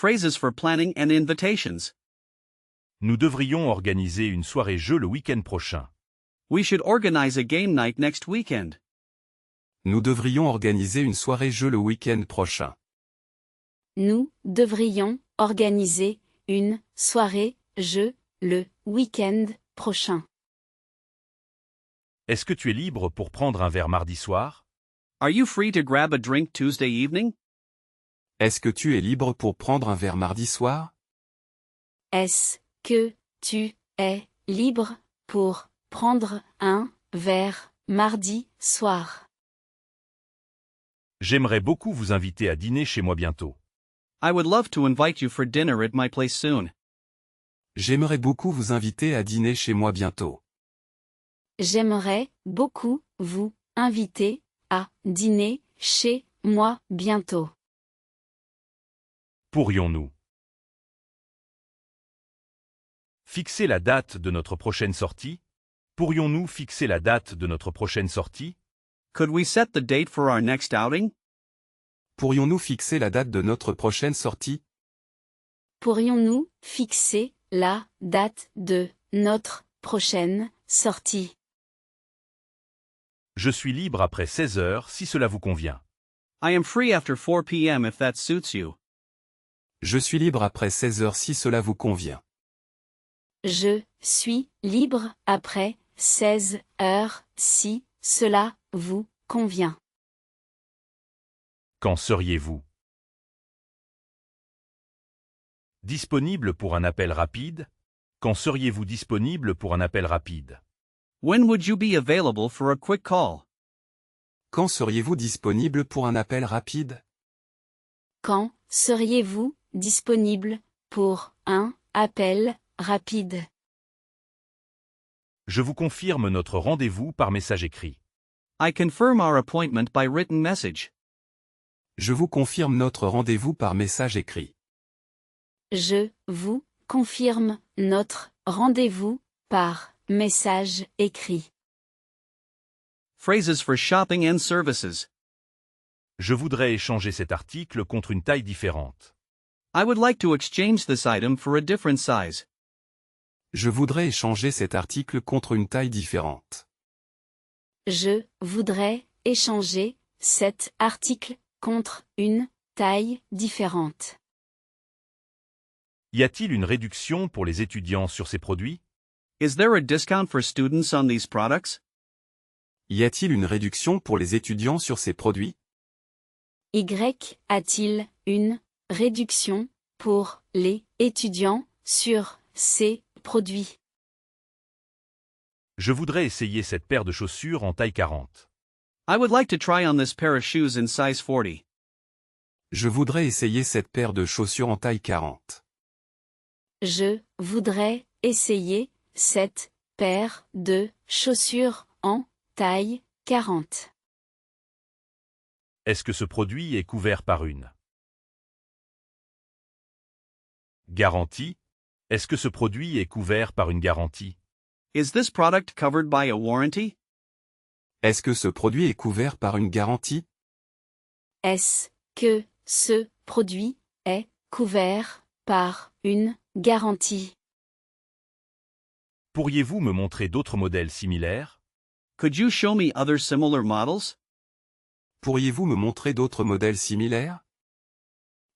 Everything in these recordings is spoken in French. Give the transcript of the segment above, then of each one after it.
Phrases for planning and invitations. Nous devrions organiser une soirée jeu le week-end prochain. We should organize a game night next weekend. Nous devrions organiser une soirée jeu le week-end prochain. Nous devrions organiser une soirée jeu le week-end prochain. Est-ce que tu es libre pour prendre un verre mardi soir? Are you free to grab a drink Tuesday evening? Est-ce que tu es libre pour prendre un verre mardi soir? Est-ce que tu es libre pour prendre un verre mardi soir? J'aimerais beaucoup vous inviter à dîner chez moi bientôt. I would love to invite you for dinner at my place soon. J'aimerais beaucoup vous inviter à dîner chez moi bientôt. J'aimerais beaucoup vous inviter à dîner chez moi bientôt. Pourrions-nous fixer la date de notre prochaine sortie? Pourrions-nous fixer la date de notre prochaine sortie? Could we set the date for our next outing? Pourrions-nous fixer la date de notre prochaine sortie? Pourrions-nous fixer la date de notre prochaine sortie? Je suis libre après 16 heures si cela vous convient. I am free after 4 p.m. if that suits you. Je suis libre après 16 heures si cela vous convient. Je suis libre après 16 heures si cela vous convient. Quand seriez-vous disponible pour un appel rapide? Quand seriez-vous disponible pour un appel rapide? When would you be available for a quick call? Quand seriez-vous disponible pour un appel rapide? Quand seriez-vous disponible pour un appel rapide? Je vous confirme notre rendez-vous par message écrit. I confirm our appointment by written message. Je vous confirme notre rendez-vous par message écrit. Je vous confirme notre rendez-vous par message écrit. Phrases for shopping and services. Je voudrais échanger cet article contre une taille différente. I would like to exchange this item for a different size. Je voudrais échanger cet article contre une taille différente. Je voudrais échanger cet article contre une taille différente. Y a-t-il une réduction pour les étudiants sur ces produits? Is there a discount for students on these products? Y a-t-il une réduction pour les étudiants sur ces produits? Y a-t-il une réduction pour les étudiants sur ces produits? Je voudrais essayer cette paire de chaussures en taille 40. I would like to try on this pair of shoes in size 40. Je voudrais essayer cette paire de chaussures en taille 40. Je voudrais essayer cette paire de chaussures en taille 40. Est-ce que ce produit est couvert par une garantie? Est-ce que ce produit est couvert par une garantie? Is this product covered by a warranty? Est-ce que ce produit est couvert par une garantie? Est-ce que ce produit est couvert par une garantie? Pourriez-vous me montrer d'autres modèles similaires? Could you show me other similar models? Pourriez-vous me montrer d'autres modèles similaires?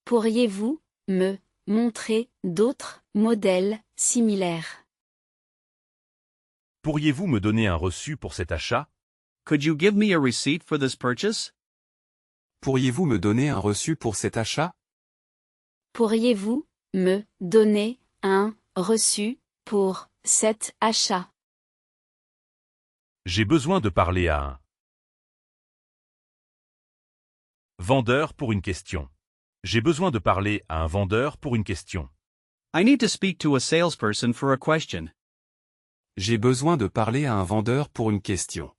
Pourriez-vous me montrer d'autres modèles similaires? Pourriez-vous me donner un reçu pour cet achat? Could you give me a receipt for this purchase? Pourriez-vous me donner un reçu pour cet achat? Pourriez-vous me donner un reçu pour cet achat? J'ai besoin de parler à un vendeur pour une question. J'ai besoin de parler à un vendeur pour une question. I need to speak to a salesperson for a question. J'ai besoin de parler à un vendeur pour une question.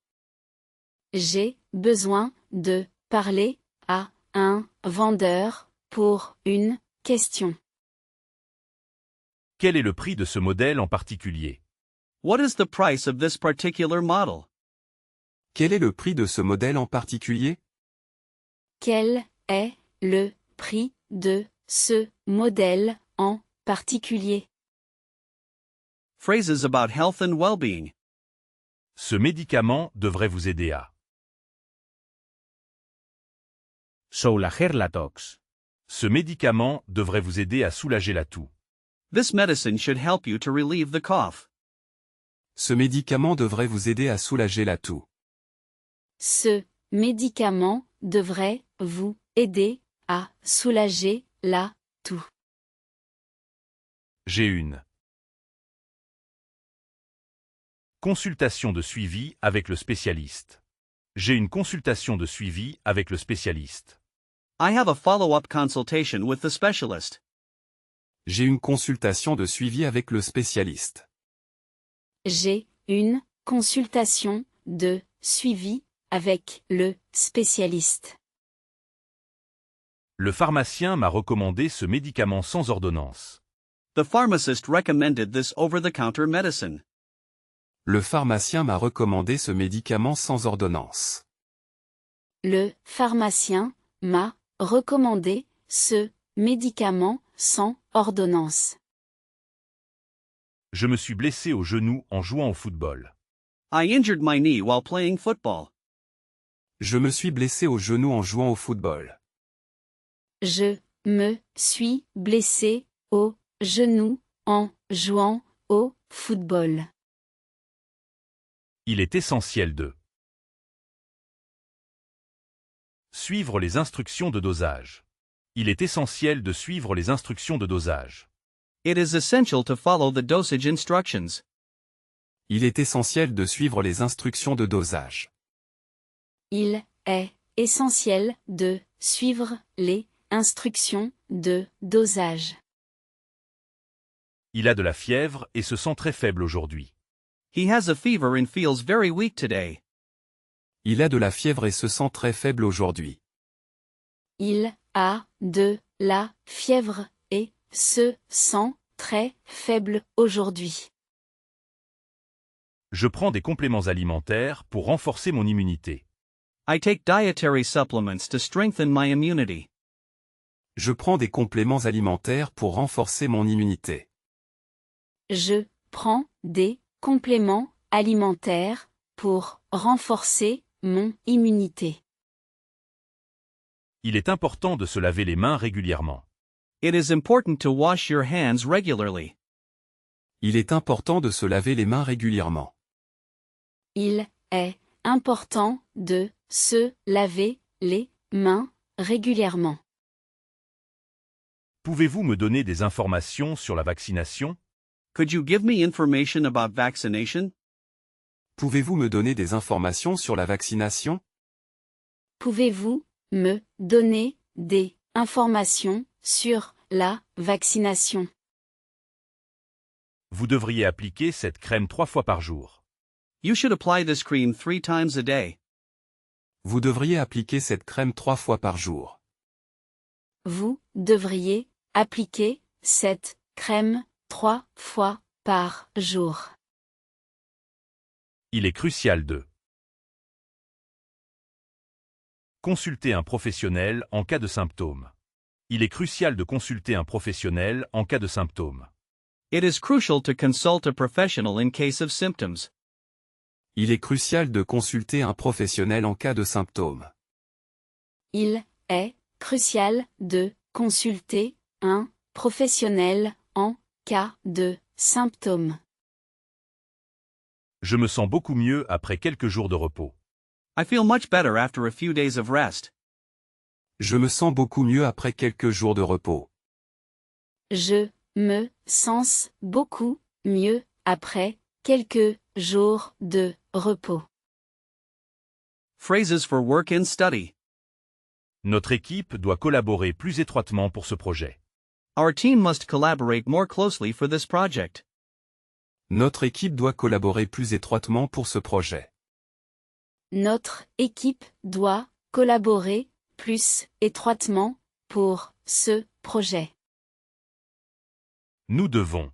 J'ai besoin de parler à un vendeur pour une question. Quel est le prix de ce modèle en particulier? What is the price of this particular model? Quel est le prix de ce modèle en particulier? Quel est le prix de ce modèle en particulier. Phrases about health and well-being. Ce médicament devrait vous aider à. soulager la tox. Ce médicament devrait vous aider à soulager la toux. This medicine should help you to relieve the cough. Ce médicament devrait vous aider à soulager la toux. Ce médicament devrait vous aider à soulager la toux. J'ai une consultation de suivi avec le spécialiste. J'ai une consultation de suivi avec le spécialiste. I have a follow-up consultation with the specialist. J'ai une consultation de suivi avec le spécialiste. J'ai une consultation de suivi avec le spécialiste. Le pharmacien m'a recommandé ce médicament sans ordonnance. The pharmacist recommended this over-the-counter medicine. Le pharmacien m'a recommandé ce médicament sans ordonnance. Le pharmacien m'a recommandé ce médicament sans ordonnance. Je me suis blessé au genou en jouant au football. I injured my knee while playing football. Je me suis blessé au genou en jouant au football. Je me suis blessé au genou en jouant au football. Il est essentiel de suivre les instructions de dosage. Il est essentiel de suivre les instructions de dosage. It is essential to follow the dosage instructions. Il est essentiel de suivre les instructions de dosage. Il est essentiel de suivre les instructions de dosage. Il a de la fièvre et se sent très faible aujourd'hui. He has a fever and feels very weak today. Il a de la fièvre et se sent très faible aujourd'hui. Il a de la fièvre et se sent très faible aujourd'hui. Je prends des compléments alimentaires pour renforcer mon immunité. I take dietary supplements to strengthen my immunity. Je prends des compléments alimentaires pour renforcer mon immunité. Je prends des compléments alimentaires pour renforcer mon immunité. Il est important de se laver les mains régulièrement. It is important to wash your hands regularly. Il est important de se laver les mains régulièrement. Il est important de se laver les mains régulièrement. Pouvez-vous me donner des informations sur la vaccination? Could you give me information about vaccination? Pouvez-vous me donner des informations sur la vaccination? Pouvez-vous me donner des informations sur la vaccination? Vous devriez appliquer cette crème 3 fois par jour. You should apply this cream 3 times a day. Vous devriez appliquer cette crème 3 fois par jour. Vous devriez appliquer cette crème 3 fois par jour. Il est crucial de consulter un professionnel en cas de symptômes. Il est crucial de consulter un professionnel en cas de symptômes. It is crucial to consult a professional in case of symptoms. Il est crucial de consulter un professionnel en cas de symptômes. Il est crucial de consulter un professionnel en cas de symptômes. Je me sens beaucoup mieux après quelques jours de repos. I feel much better after a few days of rest. Je me sens beaucoup mieux après quelques jours de repos. Je me sens beaucoup mieux après quelques jours de repos. Phrases for work and study. Notre équipe doit collaborer plus étroitement pour ce projet. Our team must collaborate more closely for this project. Notre équipe doit collaborer plus étroitement pour ce projet. Notre équipe doit collaborer plus étroitement pour ce projet. Nous devons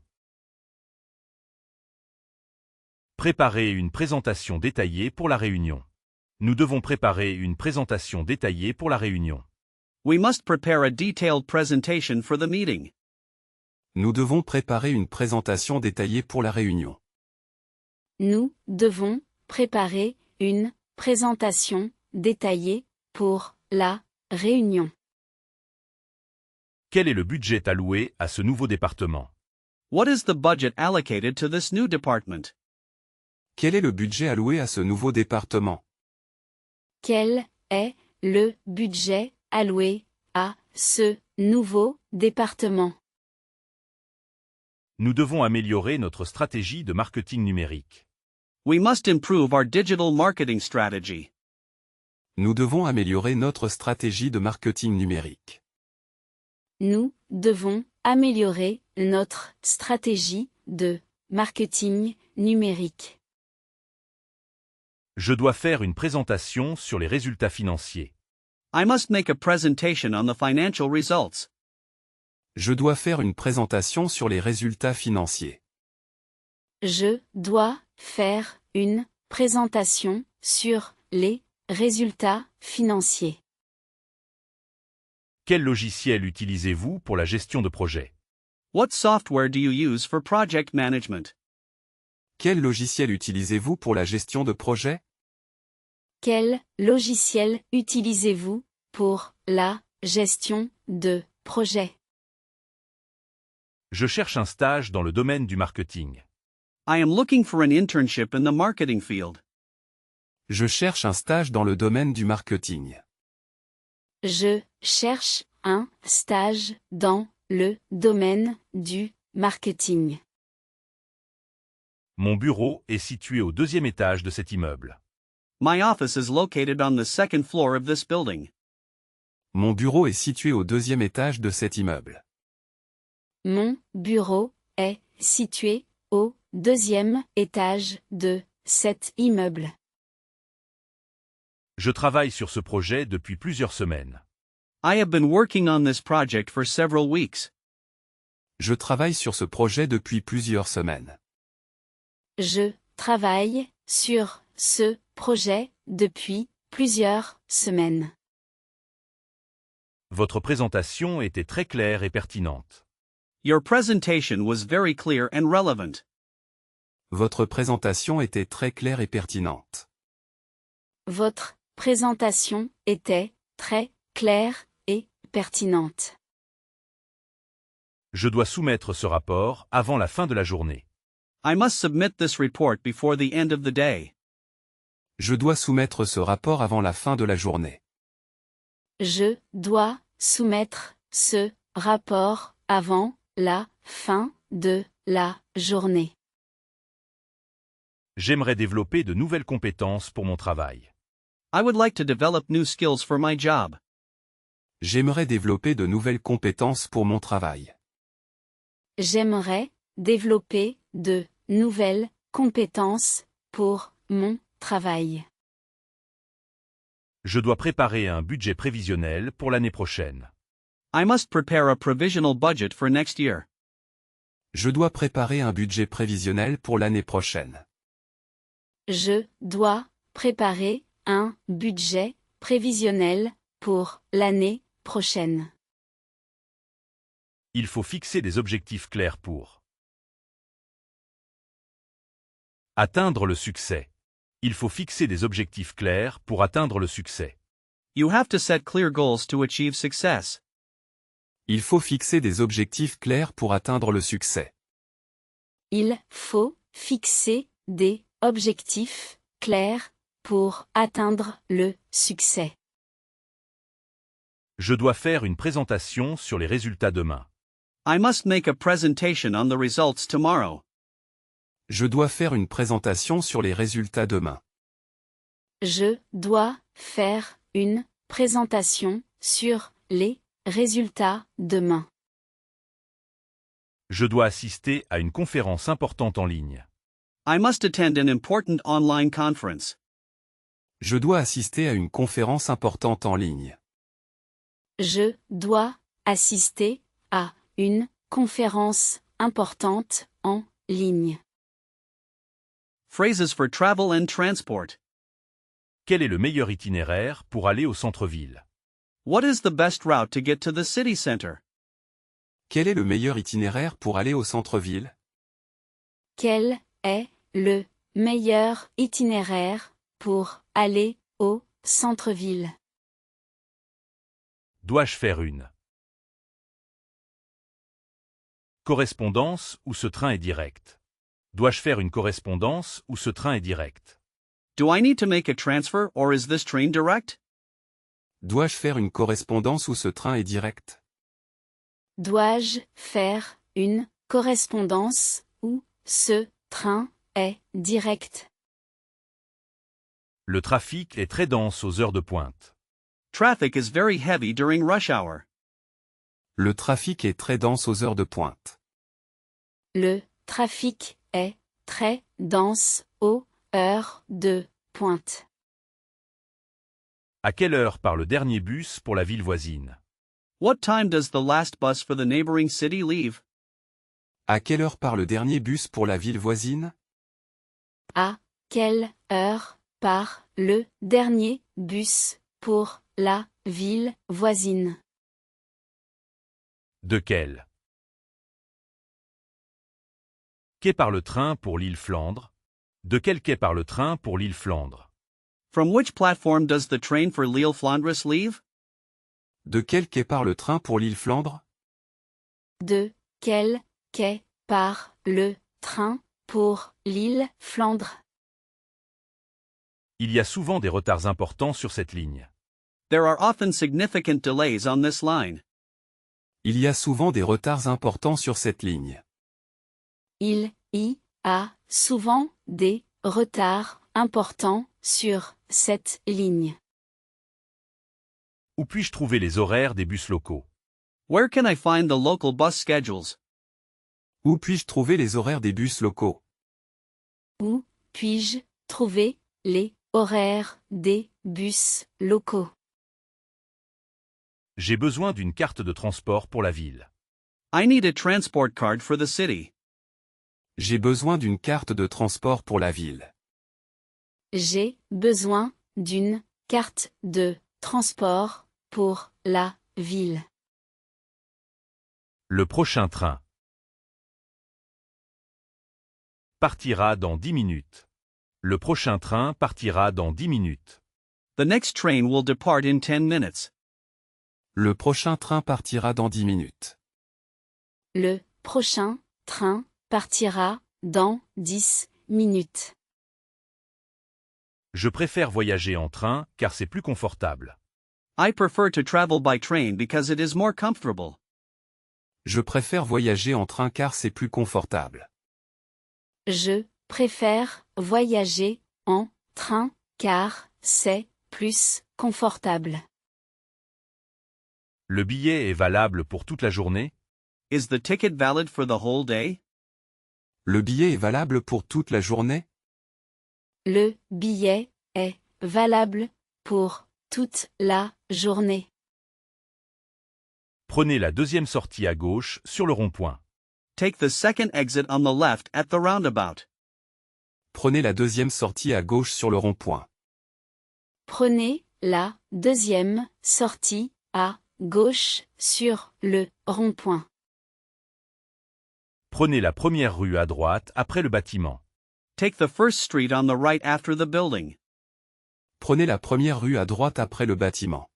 préparer une présentation détaillée pour la réunion. Nous devons préparer une présentation détaillée pour la réunion. We must prepare a detailed presentation for the meeting. Nous devons préparer une présentation détaillée pour la réunion. Nous devons préparer une présentation détaillée pour la réunion. Quel est le budget alloué à ce nouveau département? What is the budget allocated to this new department? Quel est le budget alloué à ce nouveau département? Quel est le budget alloué à ce nouveau département? Nous devons améliorer notre stratégie de marketing numérique. We must improve our digital marketing strategy. Nous devons améliorer notre stratégie de marketing numérique. Nous devons améliorer notre stratégie de marketing numérique. Je dois faire une présentation sur les résultats financiers. I must make a presentation on the financial results. Je dois faire une présentation sur les résultats financiers. Je dois faire une présentation sur les résultats financiers. Quel logiciel utilisez-vous pour la gestion de projet? What software do you use for project management? Quel logiciel utilisez-vous pour la gestion de projet? Quel logiciel utilisez-vous pour la gestion de projet? Je cherche un stage dans le domaine du marketing. I am looking for an internship in the marketing field. Je cherche un stage dans le domaine du marketing. Je cherche un stage dans le domaine du marketing. Mon bureau est situé au 2e étage de cet immeuble. My office is located on the second floor of this building. Mon bureau est situé au 2e étage de cet immeuble. Mon bureau est situé au 2e étage de cet immeuble. Je travaille sur ce projet depuis plusieurs semaines. I have been working on this project for several weeks. Je travaille sur ce projet depuis plusieurs semaines. Je travaille sur ce projet depuis plusieurs semaines. Votre présentation était très claire et pertinente. Your presentation was very clear and relevant. Votre présentation était très claire et pertinente. Votre présentation était très claire et pertinente. Je dois soumettre ce rapport avant la fin de la journée. I must submit this report before the end of the day. Je dois soumettre ce rapport avant la fin de la journée. Je dois soumettre ce rapport avant la fin de la journée. J'aimerais développer de nouvelles compétences pour mon travail. I would like to develop new skills for my job. J'aimerais développer de nouvelles compétences pour mon travail. J'aimerais développer de nouvelles compétences pour mon travail. Je dois préparer un budget prévisionnel pour l'année prochaine. I must prepare a provisional budget for next year. Je dois préparer un budget prévisionnel pour l'année prochaine. Je dois préparer un budget prévisionnel pour l'année prochaine. Il faut fixer des objectifs clairs pour atteindre le succès. Il faut fixer des objectifs clairs pour atteindre le succès. You have to set clear goals to achieve success. Il faut fixer des objectifs clairs pour atteindre le succès. Il faut fixer des objectifs clairs pour atteindre le succès. Je dois faire une présentation sur les résultats demain. I must make a presentation on the results tomorrow. Je dois faire une présentation sur les résultats demain. Je dois faire une présentation sur les résultats demain. Je dois assister à une conférence importante en ligne. I must attend an important online conference. Je dois assister à une conférence importante en ligne. Je dois assister à une conférence importante en ligne. Phrases for travel and transport. Quel est le meilleur itinéraire pour aller au centre-ville? What is the best route to get to the city center? Quel est le meilleur itinéraire pour aller au centre-ville? Quel est le meilleur itinéraire pour aller au centre-ville? Dois-je faire une correspondance ou ce train est direct? Dois-je faire une correspondance ou ce train est direct? Do I need to make a transfer or is this train direct? Dois-je faire une correspondance ou ce train est direct? Dois-je faire une correspondance ou ce train est direct? Le trafic est très dense aux heures de pointe. Traffic is very heavy during rush hour. Le trafic est très dense aux heures de pointe. Le trafic est très dense aux heures de pointe. À quelle heure part le dernier bus pour la ville voisine? What time does the last bus for the neighboring city leave? À quelle heure part le dernier bus pour la ville voisine? À quelle heure part le dernier bus pour la ville voisine? De quel quai part le train pour l'île Flandre? De quel quai part le train pour l'île Flandre? From which platform does the train for Lille Flandres leave? De quel quai part le train pour l'île Flandre? De quel quai part le train pour l'île Flandre? Il y a souvent des retards importants sur cette ligne. There are often significant delays on this line. Il y a souvent des retards importants sur cette ligne. Il y a souvent des retards importants sur cette ligne. Où puis-je trouver les horaires des bus locaux? Where can I find the local bus schedules? Où puis-je trouver les horaires des bus locaux? Où puis-je trouver les horaires des bus locaux? J'ai besoin d'une carte de transport pour la ville. I need a transport card for the city. J'ai besoin d'une carte de transport pour la ville. J'ai besoin d'une carte de transport pour la ville. Le prochain train partira dans 10 minutes. Le prochain train partira dans 10 minutes. The next train will depart in 10 minutes. Le prochain train partira dans 10 minutes. Le prochain train partira dans 10 minutes. Je préfère voyager en train car c'est plus confortable. I prefer to travel by train because it is more comfortable. Je préfère voyager en train car c'est plus confortable. Je préfère voyager en train car c'est plus confortable. Le billet est valable pour toute la journée? Is the ticket valid for the whole day? Le billet est valable pour toute la journée? Le billet est valable pour toute la journée. Prenez la deuxième sortie à gauche sur le rond-point. Take the second exit on the left at the roundabout. Prenez la deuxième sortie à gauche sur le rond-point. Prenez la deuxième sortie à gauche sur le rond-point. Prenez la première rue à droite après le bâtiment. Take the first street on the right after the building. Prenez la première rue à droite après le bâtiment.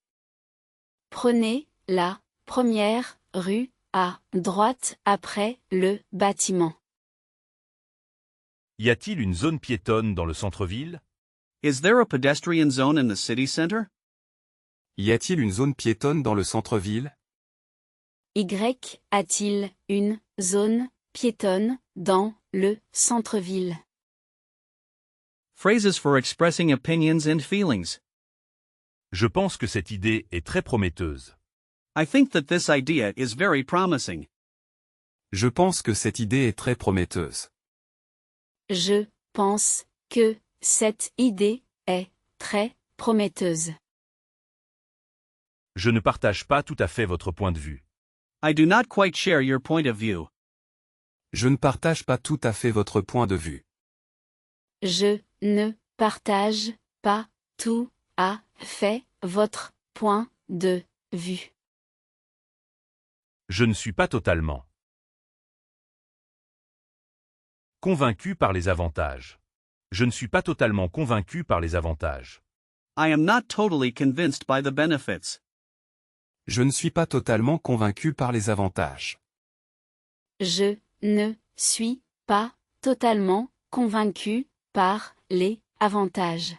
Prenez la première rue à droite après le bâtiment. Y a-t-il une zone piétonne dans le centre-ville? Is there a pedestrian zone in the city center? Y a-t-il une zone piétonne dans le centre-ville? Y a-t-il une zone piétonne dans le centre-ville? Phrases for expressing opinions and feelings. Je pense que cette idée est très prometteuse. I think that this idea is very promising. Je pense que cette idée est très prometteuse. Je pense que cette idée est très prometteuse. Je ne partage pas tout à fait votre point de vue. I do not quite share your point of view. Je ne partage pas tout à fait votre point de vue. Je ne partage pas tout à fait votre point de vu. Je ne suis pas totalement convaincu par les avantages. Je ne suis pas totalement convaincu par les avantages. I am not totally convinced by the benefits. Je ne suis pas totalement convaincu par les avantages. Je ne suis pas totalement convaincu par les avantages.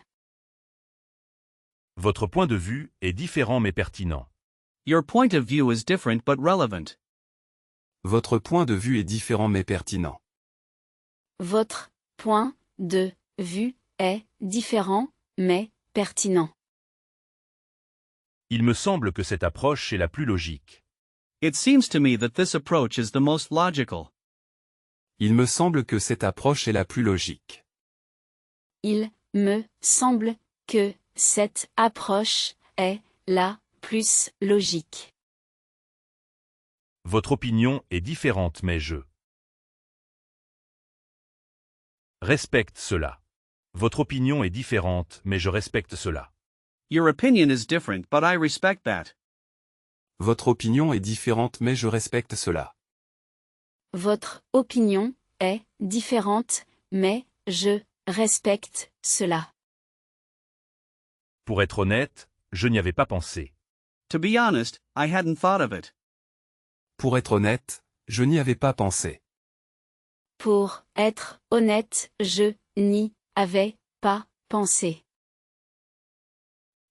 Votre point de vue est différent mais pertinent. Your point of view is different but relevant. Votre point de vue est différent mais pertinent. Votre point de vue est différent, mais pertinent. Il me semble que cette approche est la plus logique. It seems to me that this approach is the most logical. Il me semble que cette approche est la plus logique. Il me semble que cette approche est la plus logique. Votre opinion est différente mais je respecte cela. Votre opinion est différente mais je respecte cela. Your opinion is different but I respect that. Votre opinion est différente mais je respecte cela. Votre opinion est différente, mais je respecte cela. Pour être honnête, je n'y avais pas pensé. To be honest, I hadn't thought of it. Pour être honnête, je n'y avais pas pensé. Pour être honnête, je n'y avais pas pensé.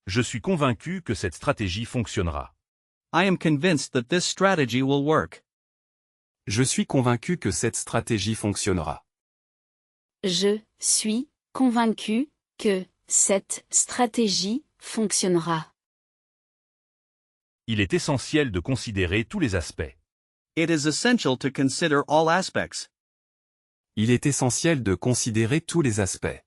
Je suis convaincu que cette stratégie fonctionnera. I am convinced that this strategy will work. Je suis convaincu que cette stratégie fonctionnera. Je suis convaincu que cette stratégie fonctionnera. Il est essentiel de considérer tous les aspects. It is essential to consider all aspects. Il est essentiel de considérer tous les aspects.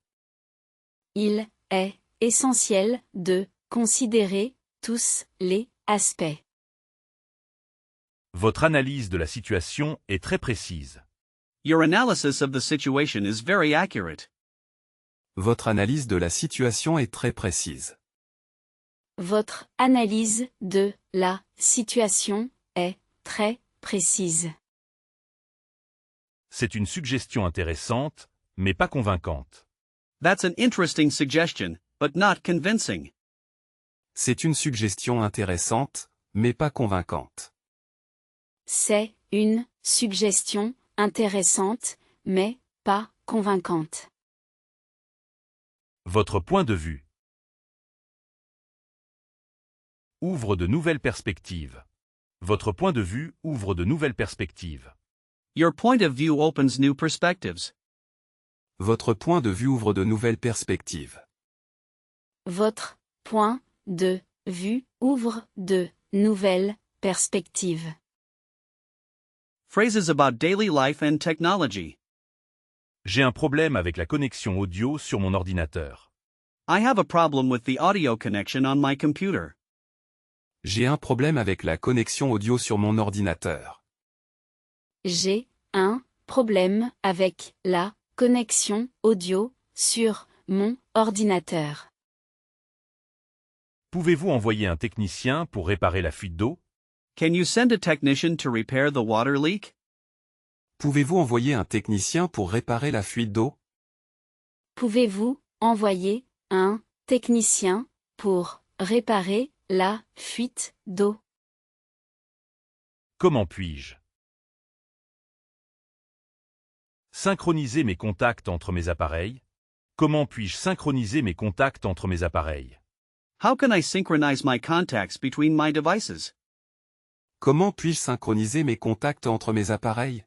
Il est essentiel de considérer tous les aspects. Votre analyse de la situation est très précise. Your analysis of the situation is very accurate. Votre analyse de la situation est très précise. Votre analyse de la situation est très précise. C'est une suggestion intéressante, mais pas convaincante. That's an interesting suggestion, but not convincing. C'est une suggestion intéressante, mais pas convaincante. C'est une suggestion intéressante, mais pas convaincante. Votre point de vue ouvre de nouvelles perspectives. Votre point de vue ouvre de nouvelles perspectives. Your point of view opens new perspectives. Votre point de vue ouvre de nouvelles perspectives. Votre point de vue ouvre de nouvelles perspectives. Phrases about daily life and technology. J'ai un problème avec la connexion audio sur mon ordinateur. I have a problem with the audio connection on my computer. J'ai un problème avec la connexion audio sur mon ordinateur. J'ai un problème avec la connexion audio sur mon ordinateur. Pouvez-vous envoyer un technicien pour réparer la fuite d'eau? Can you send a technician to repair the water leak? Pouvez-vous envoyer un technicien pour réparer la fuite d'eau? Pouvez-vous envoyer un technicien pour réparer la fuite d'eau? Comment puis-je synchroniser mes contacts entre mes appareils? Comment puis-je synchroniser mes contacts entre mes appareils? How can I synchronize my contacts between my devices? Comment puis-je synchroniser mes contacts entre mes appareils?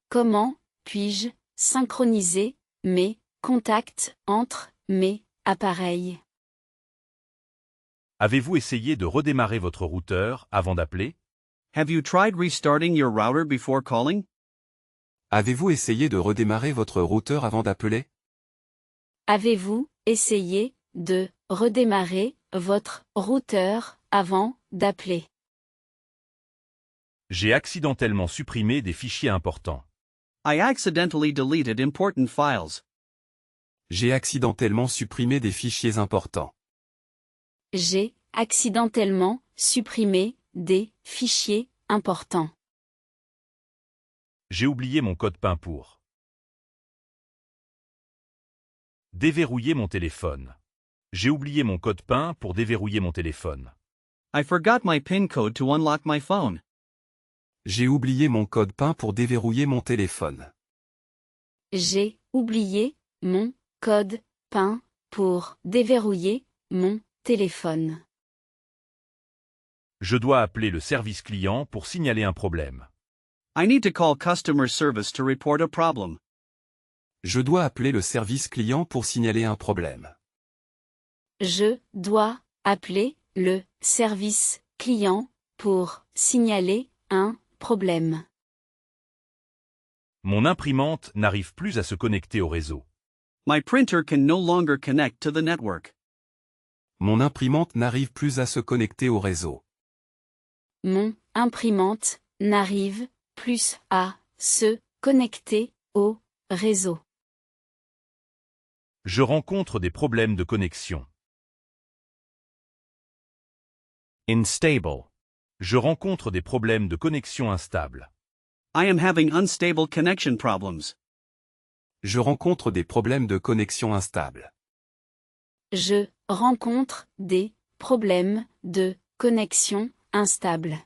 Comment puis-je synchroniser mes contacts entre mes appareils? Avez-vous essayé de redémarrer votre routeur avant d'appeler? Have you tried restarting your router before calling? Avez-vous essayé de redémarrer votre routeur avant d'appeler? Avez-vous essayé de redémarrer votre routeur avant d'appeler? J'ai accidentellement supprimé des fichiers importants. I accidentally deleted important files. J'ai accidentellement supprimé des fichiers importants. J'ai accidentellement supprimer des fichiers importants. J'ai oublié mon code PIN pour. Déverrouiller mon téléphone. J'ai oublié mon code PIN pour déverrouiller mon téléphone. I forgot my PIN code to unlock my phone. J'ai oublié mon code PIN pour déverrouiller mon téléphone. J'ai oublié mon code PIN pour déverrouiller mon téléphone. Je dois appeler le service client pour signaler un problème. I need to call customer service to report a problem. Je dois appeler le service client pour signaler un problème. Je dois appeler le service client pour signaler un problème. Mon imprimante n'arrive plus à se connecter au réseau. My printer can no longer connect to the network. Mon imprimante n'arrive plus à se connecter au réseau. Mon imprimante n'arrive plus à se connecter au réseau. Je rencontre des problèmes de connexion. Unstable. Je rencontre des problèmes de connexion instables. I am having unstable connection problems. Je rencontre des problèmes de connexion instables. Je rencontre des problèmes de connexion instables.